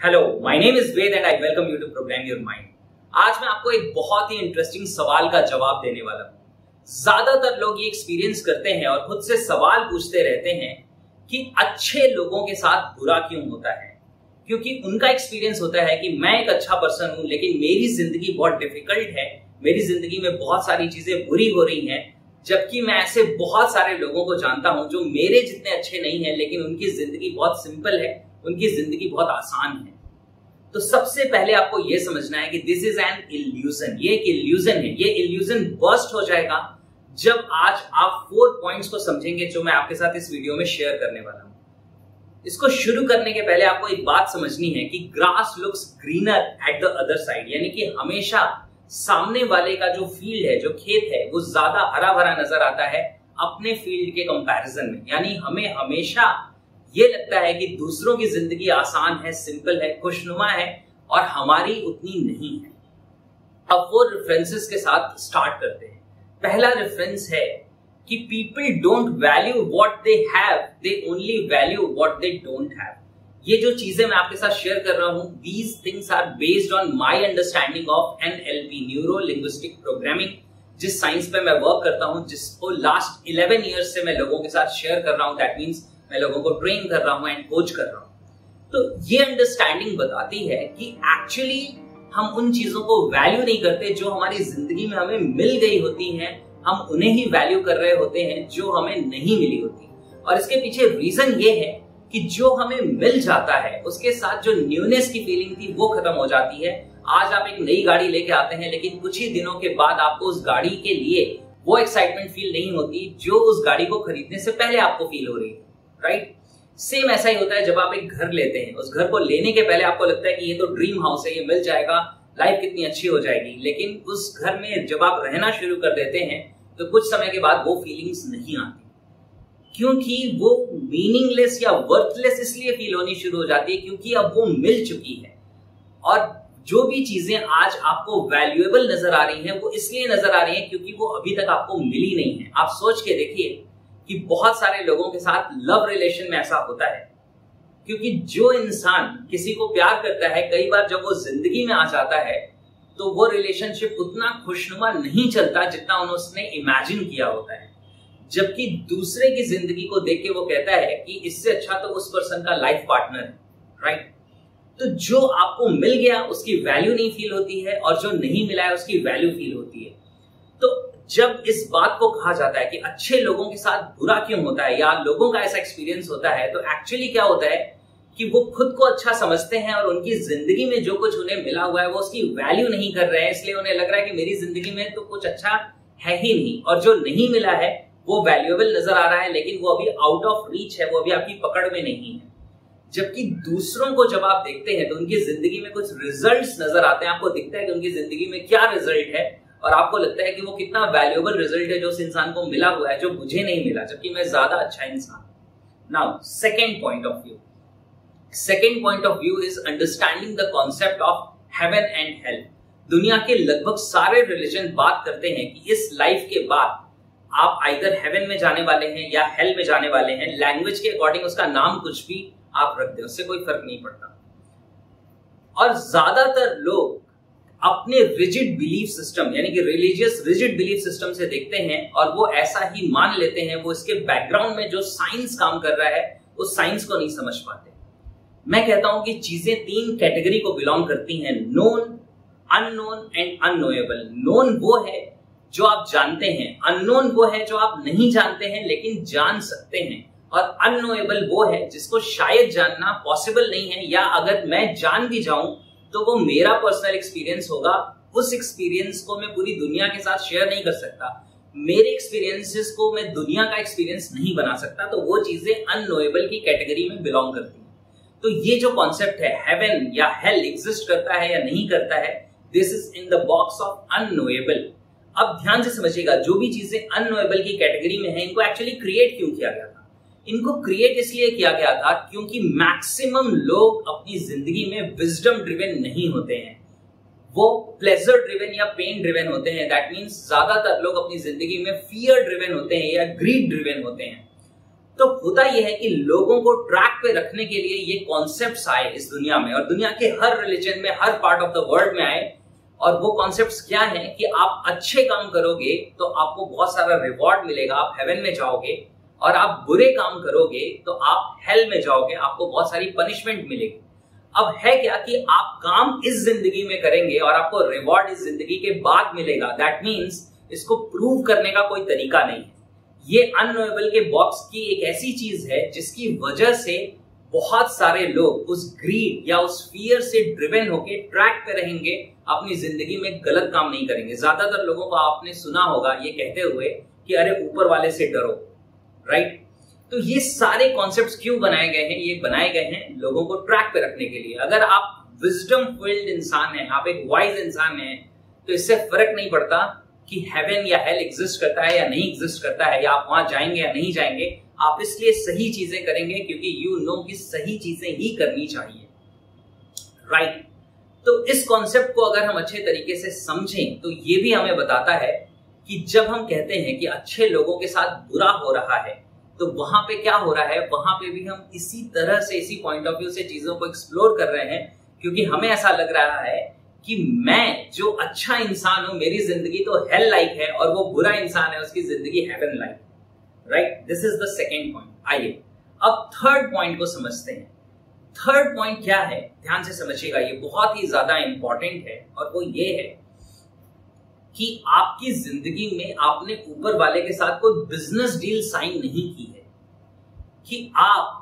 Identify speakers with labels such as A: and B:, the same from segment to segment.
A: Hello, my name is Ved and I welcome you to program your mind. आज मैं आपको एक बहुत ही इंटरेस्टिंग सवाल का जवाब देने वाला हूं। ज्यादातर लोग ये एक्सपीरियंस करते हैं और खुद से सवाल पूछते रहते हैं कि अच्छे लोगों के साथ बुरा क्यों होता है। क्योंकि उनका एक्सपीरियंस होता है कि मैं एक अच्छा पर्सन हूं लेकिन मेरी जिंदगी बहुत डिफिकल्ट है, मेरी जिंदगी में बहुत सारी चीजें बुरी हो रही हैं, जबकि मैं ऐसे बहुत सारे लोगों को जानता हूं जो मेरे जितने अच्छे नहीं है लेकिन उनकी जिंदगी बहुत सिंपल है, उनकी जिंदगी बहुत आसान है। तो सबसे पहले आपको यह समझना है कि दिस इज एन इल्यूजन। ये एक इल्यूजन है। ये इल्यूजन बर्स्ट हो जाएगा जब आज आप 4 पॉइंट्स को समझेंगे जो मैं आपके साथ इस वीडियो में शेयर करने वाला हूं। इसको शुरू करने के पहले आपको एक बात समझनी है कि grass looks greener at the other side, यानी कि हमेशा सामने वाले का जो फील्ड है, जो खेत है, वो ज्यादा हरा भरा नजर आता है अपने फील्ड के कंपैरिजन में। यानी हमें हमेशा ये लगता है कि दूसरों की जिंदगी आसान है, सिंपल है, खुशनुमा है और हमारी उतनी नहीं है। अब वो रेफरेंसेस के साथ स्टार्ट करते हैं। पहला रेफरेंस है कि people don't value what they have, they only value what they don't have. ये जो चीजें मैं आपके साथ शेयर कर रहा हूं, these things are based on my understanding of NLP, neuro linguistic programming, जिस साइंस पे मैं वर्क करता हूं, जिसको लास्ट 11 ईयर्स से मैं लोगों के साथ शेयर कर रहा हूं। दैट मीन्स मैं लोगों को ट्रेन कर रहा हूं एंड कोच कर रहा हूं। तो ये अंडरस्टैंडिंग बताती है कि एक्चुअली हम उन चीजों को वैल्यू नहीं करते जो हमारी जिंदगी में हमें मिल गई होती हैं, हम उन्हें ही वैल्यू कर रहे होते हैं जो हमें नहीं मिली होती। और इसके पीछे रीजन ये है कि जो हमें मिल जाता है उसके साथ जो न्यूनेस की फीलिंग थी वो खत्म हो जाती है। आज आप एक नई गाड़ी लेके आते हैं लेकिन कुछ ही दिनों के बाद आपको उस गाड़ी के लिए वो एक्साइटमेंट फील नहीं होती जो उस गाड़ी को खरीदने से पहले आपको फील हो रही थी, राइट? सेम ऐसा ही होता है जब आप एक घर लेते हैं। उस घर को लेने के पहले आपको लगता है कि ये तो ड्रीम हाउस है, ये मिल जाएगा, लाइफ कितनी अच्छी हो जाएगी। लेकिन उस घर में जब आप रहना शुरू कर देते हैं तो कुछ समय के बाद वो फीलिंग्स नहीं आती, क्योंकि वो मीनिंगलेस या वर्थलेस इसलिए फील होनी शुरू हो जाती है क्योंकि अब वो मिल चुकी है। और जो भी चीजें आज आपको वैल्यूएबल नजर आ रही हैं वो इसलिए नजर आ रही हैं क्योंकि वो अभी तक आपको मिली नहीं है। आप सोच के देखिए कि बहुत सारे लोगों के साथ लव रिलेशन में ऐसा होता है, क्योंकि जो इंसान किसी को प्यार करता है कई बार जब वो जिंदगी में आ जाता है तो वो रिलेशनशिप उतना खुशनुमा नहीं चलता जितना उसने इमेजिन किया होता है। जबकि दूसरे की जिंदगी को देख के वो कहता है कि इससे अच्छा तो उस पर्सन का लाइफ पार्टनर है, राइट? तो जो आपको मिल गया उसकी वैल्यू नहीं फील होती है और जो नहीं मिला है उसकी वैल्यू फील होती है। तो जब इस बात को कहा जाता है कि अच्छे लोगों के साथ बुरा क्यों होता है या लोगों का ऐसा एक्सपीरियंस होता है, तो एक्चुअली क्या होता है कि वो खुद को अच्छा समझते हैं और उनकी जिंदगी में जो कुछ उन्हें मिला हुआ है वो उसकी वैल्यू नहीं कर रहे हैं। इसलिए उन्हें लग रहा है कि मेरी जिंदगी में तो कुछ अच्छा है ही नहीं, और जो नहीं मिला है वो वैल्यूएबल नजर आ रहा है लेकिन वो अभी आउट ऑफ रीच है, वो अभी आपकी पकड़ में नहीं है। जबकि दूसरों को जब आप देखते हैं तो उनकी जिंदगी में कुछ रिजल्ट्स नजर आते हैं, आपको दिखता है कि उनकी जिंदगी में क्या रिजल्ट है और आपको लगता है कि वो कितना वैल्यूएबल रिजल्ट है जो उस इंसान को मिला हुआ है, जो मुझे नहीं मिला, जबकि मैं ज्यादा अच्छा इंसान। Now second point of view, second point of view is understanding the concept of heaven and hell. दुनिया के लगभग सारे रिलीजन बात करते हैं कि इस लाइफ के बाद आप आइदर हेवन में जाने वाले हैं या हेल में जाने वाले हैं। लैंग्वेज के अकॉर्डिंग उसका नाम कुछ भी आप रख दें, उससे कोई फर्क नहीं पड़ता। और ज्यादातर लोग अपने रिजिड बिलीफ सिस्टम यानी कि रिलीजियस रिजिड बिलीफ सिस्टम से देखते हैं और वो ऐसा ही मान लेते हैं। वो इसके बैकग्राउंड में जो साइंस काम कर रहा है उस साइंस को नहीं समझ पाते। मैं कहता हूं कि चीजें 3 कैटेगरी को बिलोंग करती हैं, known, unknown and unknowable. Known वो है जो आप जानते हैं, अननोन वो है जो आप नहीं जानते हैं लेकिन जान सकते हैं, और अननोएबल वो है जिसको शायद जानना पॉसिबल नहीं है, या अगर मैं जान भी जाऊं तो वो मेरा पर्सनल एक्सपीरियंस होगा। उस एक्सपीरियंस को मैं पूरी दुनिया के साथ शेयर नहीं कर सकता, मेरे एक्सपीरियंसेस को मैं दुनिया का एक्सपीरियंस नहीं बना सकता। तो वो चीजें अननोएबल की कैटेगरी में बिलोंग करती हैं। तो ये जो कॉन्सेप्ट है हेवन या हेल एग्जिस्ट करता है या नहीं करता है, this is in the box of unknowable. अब ध्यान से समझिएगा, जो भी चीजें अननोएबल की कैटेगरी में है इनको एक्चुअली क्रिएट क्यों किया गया था? इनको क्रिएट इसलिए किया गया था क्योंकि मैक्सिमम लोग अपनी जिंदगी में विजडम ड्रिवन नहीं होते हैं, वो प्लेजर ड्रिवन या पेन ड्रिवन होते हैं। दैट मीन्स ज्यादातर लोग अपनी जिंदगी में फियर ड्रिवन होते हैं या ग्रीड ड्रिवन होते हैं। तो होता यह है कि लोगों को ट्रैक पे रखने के लिए ये कॉन्सेप्ट्स आए इस दुनिया में, और दुनिया के हर रिलीजन में, हर पार्ट ऑफ द वर्ल्ड में आए। और वो कॉन्सेप्ट्स क्या हैं कि आप अच्छे काम करोगे तो आपको बहुत सारा रिवॉर्ड मिलेगा, आप हेवन में जाओगे, और आप बुरे काम करोगे तो आप हेल में जाओगे, आपको बहुत सारी पनिशमेंट मिलेगी। अब है क्या कि आप काम इस जिंदगी में करेंगे और आपको रिवॉर्ड इस जिंदगी के बाद मिलेगा। दैट मीन्स इसको प्रूव करने का कोई तरीका नहीं है। ये अननोएबल के बॉक्स की एक ऐसी चीज है जिसकी वजह से बहुत सारे लोग उस ग्रीड या उस फियर से ड्रिवन होके ट्रैक पे रहेंगे, अपनी जिंदगी में गलत काम नहीं करेंगे। ज्यादातर लोगों को आपने सुना होगा ये कहते हुए कि अरे ऊपर वाले से डरो, राइट। तो ये सारे कॉन्सेप्ट्स क्यों बनाए गए हैं? ये बनाए गए हैं लोगों को ट्रैक पे रखने के लिए। अगर आप विजडम फिल्ड इंसान हैं, आप एक वाइज इंसान हैं, तो इससे फर्क नहीं पड़ता कि हेवन या हेल एग्जिस्ट करता है या नहीं एग्जिस्ट करता है, या आप वहां जाएंगे या नहीं जाएंगे। आप इसलिए सही चीजें करेंगे क्योंकि यू नो कि सही चीजें ही करनी चाहिए, राइट। तो इस कॉन्सेप्ट को अगर हम अच्छे तरीके से समझें तो ये भी हमें बताता है कि जब हम कहते हैं कि अच्छे लोगों के साथ बुरा हो रहा है, तो वहां पे क्या हो रहा है, वहां पे भी हम इसी तरह से, इसी पॉइंट ऑफ व्यू से चीजों को एक्सप्लोर कर रहे हैं, क्योंकि हमें ऐसा लग रहा है कि मैं जो अच्छा इंसान हूं, मेरी जिंदगी तो हेल लाइक है, और वो बुरा इंसान है, उसकी जिंदगी heaven like, right. This is the second point. आइए अब थर्ड पॉइंट को समझते हैं। थर्ड पॉइंट क्या है, ध्यान से समझिएगा, ये बहुत ही ज्यादा इंपॉर्टेंट है, और वो ये है कि आपकी जिंदगी में आपने ऊपर वाले के साथ कोई बिजनेस डील साइन नहीं की है कि आप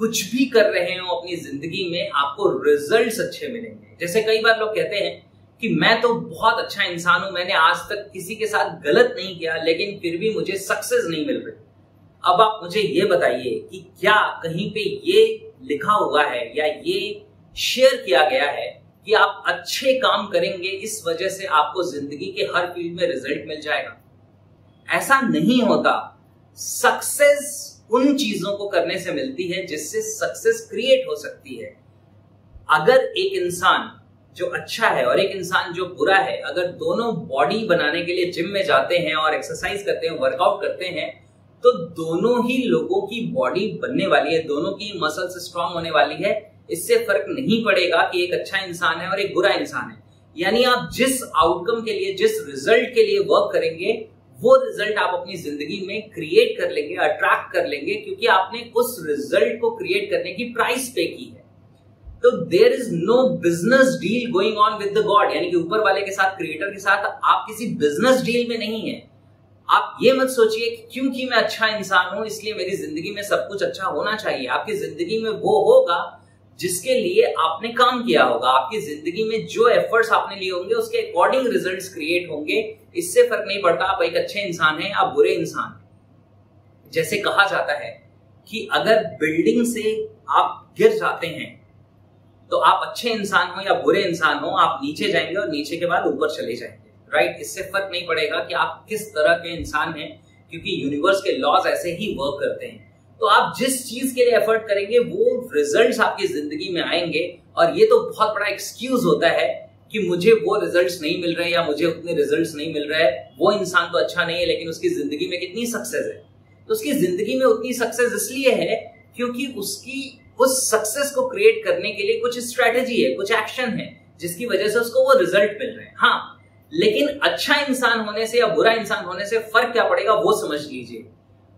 A: कुछ भी कर रहे हो अपनी जिंदगी में आपको रिजल्ट्स अच्छे मिलेंगे। जैसे कई बार लोग कहते हैं कि मैं तो बहुत अच्छा इंसान हूं, मैंने आज तक किसी के साथ गलत नहीं किया, लेकिन फिर भी मुझे सक्सेस नहीं मिल रही। अब आप मुझे ये बताइए कि क्या कहीं पे ये लिखा हुआ है या ये शेयर किया गया है कि आप अच्छे काम करेंगे, इस वजह से आपको जिंदगी के हर फील्ड में रिजल्ट मिल जाएगा? ऐसा नहीं होता। सक्सेस उन चीजों को करने से मिलती है जिससे सक्सेस क्रिएट हो सकती है। अगर एक इंसान जो अच्छा है और एक इंसान जो बुरा है, अगर दोनों बॉडी बनाने के लिए जिम में जाते हैं और एक्सरसाइज करते हैं, वर्कआउट करते हैं, तो दोनों ही लोगों की बॉडी बनने वाली है, दोनों की मसल्स स्ट्रांग होने वाली है। इससे फर्क नहीं पड़ेगा कि एक अच्छा इंसान है और एक बुरा इंसान है। यानी आप जिस आउटकम के लिए, जिस रिजल्ट के लिए वर्क करेंगे, वो रिजल्ट आप अपनी जिंदगी में क्रिएट कर लेंगे, अट्रैक्ट कर लेंगे, क्योंकि आपने उस रिजल्ट को क्रिएट करने की प्राइस पे की है। तो there is no business deal going on with the God, यानी कि ऊपर वाले के साथ, क्रिएटर के साथ आप किसी बिजनेस डील में नहीं है। आप ये मत सोचिए कि क्योंकि मैं अच्छा इंसान हूं इसलिए मेरी जिंदगी में सब कुछ अच्छा होना चाहिए। आपकी जिंदगी में वो होगा जिसके लिए आपने काम किया होगा। आपकी जिंदगी में जो एफर्ट्स आपने लिए होंगे उसके अकॉर्डिंग रिजल्ट्स क्रिएट होंगे। इससे फर्क नहीं पड़ता आप एक अच्छे इंसान हैं, आप बुरे इंसान हैं। जैसे कहा जाता है कि अगर बिल्डिंग से आप गिर जाते हैं तो आप अच्छे इंसान हो या बुरे इंसान हो, आप नीचे जाएंगे और नीचे के बाद ऊपर चले जाएंगे, राइट। इससे फर्क नहीं पड़ेगा कि आप किस तरह के इंसान हैं, क्योंकि यूनिवर्स के लॉज ऐसे ही वर्क करते हैं। तो आप जिस चीज के लिए एफर्ट करेंगे वो रिजल्ट्स आपकी जिंदगी में आएंगे। और ये तो बहुत बड़ा एक्सक्यूज होता है कि मुझे वो रिजल्ट्स नहीं मिल रहे या मुझे उतने रिजल्ट्स नहीं मिल रहे, वो इंसान तो अच्छा नहीं है लेकिन उसकी जिंदगी में कितनी सक्सेस है। तो उसकी जिंदगी में उतनी सक्सेस इसलिए है क्योंकि उसकी उस सक्सेस को क्रिएट करने के लिए कुछ स्ट्रेटेजी है, कुछ एक्शन है, जिसकी वजह से उसको वो रिजल्ट मिल रहे हैं। हाँ, लेकिन अच्छा इंसान होने से या बुरा इंसान होने से फर्क क्या पड़ेगा वो समझ लीजिए।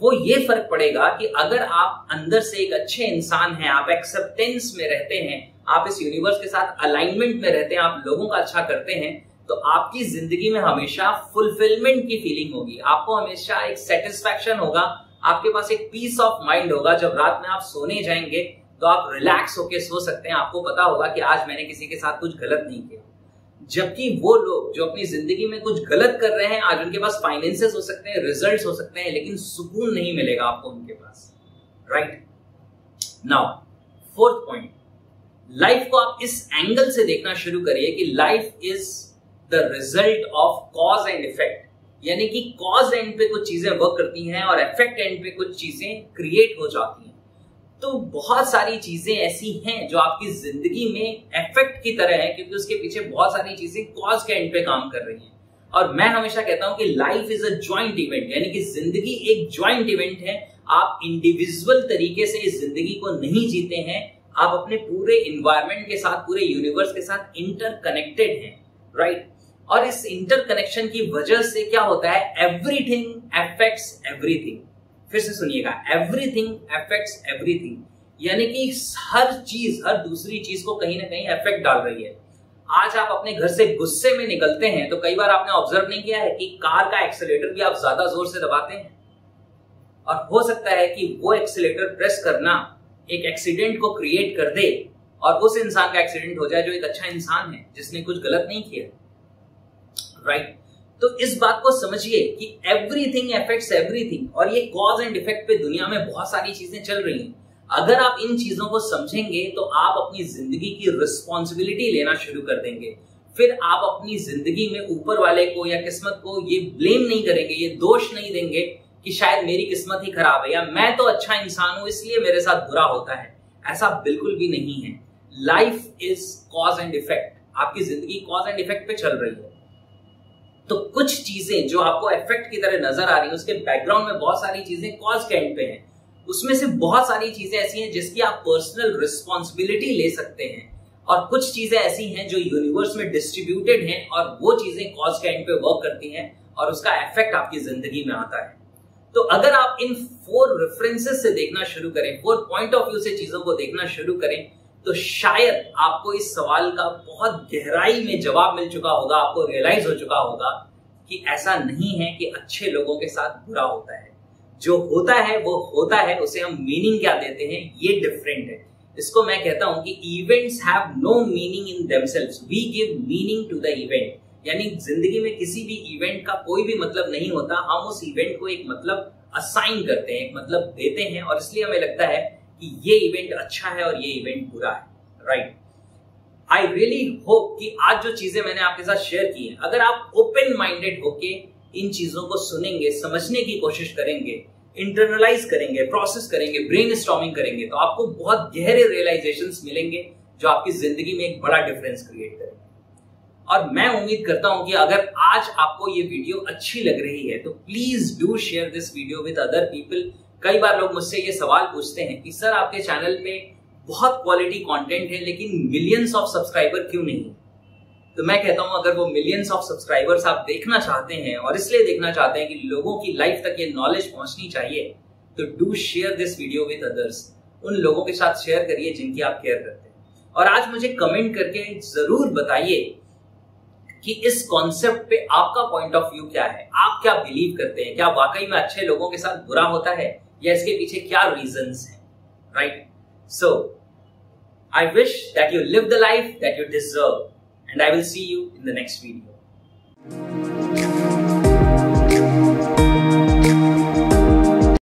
A: वो ये फर्क पड़ेगा कि अगर आप अंदर से एक अच्छे इंसान हैं, आप एक्सेप्टेंस में रहते हैं, आप इस यूनिवर्स के साथ अलाइनमेंट में रहते हैं, आप लोगों का अच्छा करते हैं, तो आपकी जिंदगी में हमेशा फुलफिलमेंट की फीलिंग होगी। आपको हमेशा एक सेटिस्फैक्शन होगा, आपके पास एक पीस ऑफ माइंड होगा। जब रात में आप सोने जाएंगे तो आप रिलैक्स होके सो सकते हैं। आपको पता होगा कि आज मैंने किसी के साथ कुछ गलत नहीं किया। जबकि वो लोग जो अपनी जिंदगी में कुछ गलत कर रहे हैं, आज उनके पास फाइनेंसेस हो सकते हैं, रिजल्ट्स हो सकते हैं, लेकिन सुकून नहीं मिलेगा आपको उनके पास, right. Now fourth point, life को आप इस एंगल से देखना शुरू करिए कि life is the result of cause and effect. यानी कि कॉज एंड पे कुछ चीजें वर्क करती हैं और इफेक्ट एंड पे कुछ चीजें क्रिएट हो जाती हैं। तो बहुत सारी चीजें ऐसी हैं जो आपकी जिंदगी में इफेक्ट की तरह है, क्योंकि उसके पीछे बहुत सारी चीजें कॉज के एंड पे काम कर रही हैं। और मैं हमेशा कहता हूं कि life is a joint event, यानी कि जिंदगी एक ज्वाइंट इवेंट है। आप इंडिविजुअल तरीके से इस जिंदगी को नहीं जीते हैं, आप अपने पूरे इन्वायरमेंट के साथ, पूरे यूनिवर्स के साथ इंटरकनेक्टेड हैं, राइट? और इस इंटरकनेक्शन की वजह से क्या होता है, एवरीथिंग अफेक्ट्स एवरीथिंग। फिर से सुनिएगा, एवरीथिंग अफेक्ट्स एवरीथिंग, यानी कि हर चीज, हर दूसरी चीज को कहीं ना कहीं इफेक्ट डाल रही है। आज आप अपने घर से गुस्से में निकलते हैं तो कई बार आपने ऑब्जर्व नहीं किया है कि कार का एक्सीलेटर भी आप ज्यादा जोर से दबाते हैं, और हो सकता है कि वो एक्सीलेटर प्रेस करना एक एक्सीडेंट को क्रिएट कर दे और उस इंसान का एक्सीडेंट हो जाए जो एक अच्छा इंसान है, जिसने कुछ गलत नहीं किया, राइट? तो इस बात को समझिए कि एवरीथिंग अफेक्ट्स एवरीथिंग, और ये कॉज एंड इफेक्ट पे दुनिया में बहुत सारी चीजें चल रही हैं। अगर आप इन चीजों को समझेंगे तो आप अपनी जिंदगी की रिस्पॉन्सिबिलिटी लेना शुरू कर देंगे। फिर आप अपनी जिंदगी में ऊपर वाले को या किस्मत को ये ब्लेम नहीं करेंगे, ये दोष नहीं देंगे कि शायद मेरी किस्मत ही खराब है या मैं तो अच्छा इंसान हूं इसलिए मेरे साथ बुरा होता है। ऐसा बिल्कुल भी नहीं है। Life is cause and effect. आपकी जिंदगी कॉज एंड इफेक्ट पे चल रही है। तो कुछ चीजें जो आपको इफेक्ट की तरह नजर आ रही है, उसके बैकग्राउंड में बहुत सारी चीजें कॉज के एंड पे हैं। उसमें से बहुत सारी चीजें ऐसी हैं जिसकी आप पर्सनल रिस्पॉन्सिबिलिटी ले सकते हैं, और कुछ चीजें ऐसी हैं जो यूनिवर्स में डिस्ट्रीब्यूटेड हैं और वो चीजें कॉज के एंड पे वर्क करती हैं और उसका इफेक्ट आपकी जिंदगी में आता है। तो अगर आप इन 4 रेफरेंसेस से देखना शुरू करें, 4 पॉइंट ऑफ व्यू से चीजों को देखना शुरू करें, तो शायद आपको इस सवाल का बहुत गहराई में जवाब मिल चुका होगा। आपको रियलाइज हो चुका होगा कि ऐसा नहीं है कि अच्छे लोगों के साथ बुरा होता है। जो होता है वो होता है, उसे हम मीनिंग क्या देते हैं ये डिफरेंट है। इसको मैं कहता हूं कि events have no meaning in themselves, we give meaning to the event. यानी जिंदगी में किसी भी इवेंट का कोई भी मतलब नहीं होता, हम उस इवेंट को एक मतलब असाइन करते हैं, एक मतलब देते हैं, और इसलिए हमें लगता है कि ये इवेंट अच्छा है और ये इवेंट बुरा है, राइट? आई रियली होप कि आज जो चीजें मैंने आपके साथ शेयर की हैं, अगर आप ओपन माइंडेड होके इन चीजों को सुनेंगे, समझने की कोशिश करेंगे, इंटरनलाइज करेंगे, प्रोसेस करेंगे, ब्रेनस्टॉर्मिंग करेंगे, तो आपको बहुत गहरे रियलाइजेशंस मिलेंगे जो आपकी जिंदगी में एक बड़ा डिफरेंस क्रिएट करेंगे। और मैं उम्मीद करता हूं कि अगर आज आपको ये वीडियो अच्छी लग रही है तो please do share this video with other people. कई बार लोग मुझसे ये सवाल पूछते हैं कि सर आपके चैनल पे बहुत क्वालिटी कंटेंट है लेकिन मिलियंस ऑफ सब्सक्राइबर क्यों नहीं? तो मैं कहता हूं अगर वो मिलियंस ऑफ सब्सक्राइबर्स आप देखना चाहते हैं और इसलिए देखना चाहते हैं कि लोगों की लाइफ तक ये नॉलेज पहुंचनी चाहिए, तो do share this video with others. उन लोगों के साथ शेयर करिए जिनकी आप केयर करते हैं। और आज मुझे कमेंट करके जरूर बताइए कि इस कॉन्सेप्ट पे आपका पॉइंट ऑफ व्यू क्या है। आप क्या बिलीव करते हैं? क्या वाकई में अच्छे लोगों के साथ बुरा होता है या इसके पीछे क्या रीजंस हैं, right? So I wish that you live the life that you deserve, and I will see you in the next video.